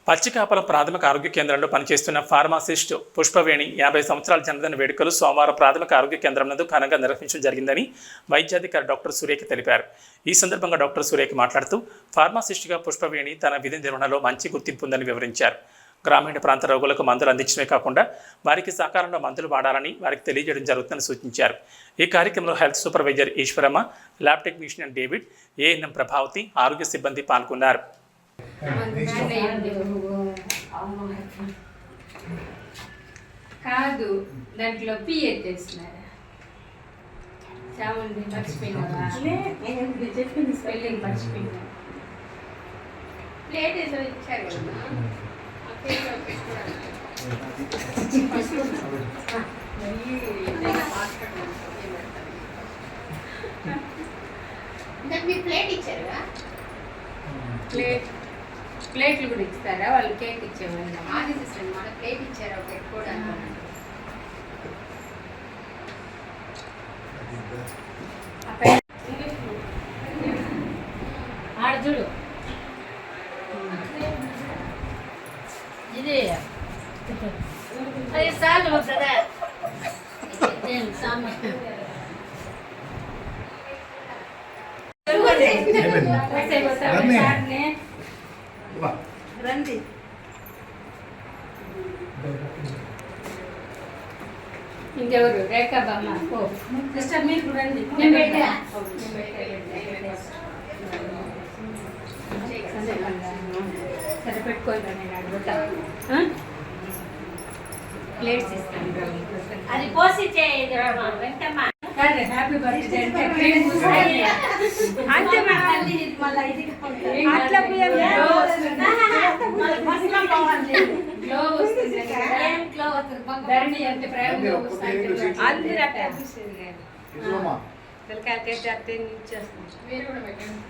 పచ్చికాపలం ప్రాథమిక ఆరోగ్య కేంద్రంలో పనిచేస్తున్న ఫార్మాసిస్ట్ పుష్పవేణి 50 సంవత్సరాల జన్మదిన వేడుకలు సోమవారం ప్రాథమిక ఆరోగ్య కేంద్రం నందు ఘనంగా నిర్వహించడం జరిగిందని వైద్యాధికారి డాక్టర్ సురేఖ తెలిపారు. ఈ సందర్భంగా డాక్టర్ సురేఖ మాట్లాడుతూ ఫార్మాసిస్ట్గా పుష్పవేణి తన విధి నిర్వహణలో మంచి గుర్తింపు ఉందని వివరించారు. గ్రామీణ ప్రాంత రోగులకు మందులు అందించడమే కాకుండా వారికి సకాలంలో మందులు వాడాలని వారికి తెలియజేయడం జరుగుతుందని సూచించారు. ఈ కార్యక్రమంలో health supervisor Eshwaramma, lab technician David, ANM Prabhavathi, ఆరోగ్య సిబ్బంది పాల్గొన్నారు. కాదు దాంట్లో పి ఎత్తేస్తున్నారు. చామంది మర్చిపోయినావా? స్పెల్లింగ్ మర్చిపోయినా. ప్లేట్ ఏదో ఇచ్చారు కదా, మీరు ప్లేట్ ఇచ్చారుగా? ప్లేట్లు కూడా ఇస్తారా? వాళ్ళు కేక్ ఇచ్చేవాళ్ళు. మాది సిస్టర్ మన ప్లేట్ ఇచ్చారు పెట్టుకోవడానికి. ఆడ చూడు, ఇది అది సార్లు వస్తుందా? రండి. ఇంకెవరు? రేఖా బామ్మ. సిస్టర్ మీరు రండి. సరే పెట్టుకోవాలి, నేను అడుగుతా. ప్లేట్స్ ఇస్తాను. అది పోసి వెంటమ్మ హ్యాపీ బర్త్డే అంటే పిల్లకాయలకైతే అత్తే ఇచ్చేస్తాం. మీరు కూడా పెట్టండి.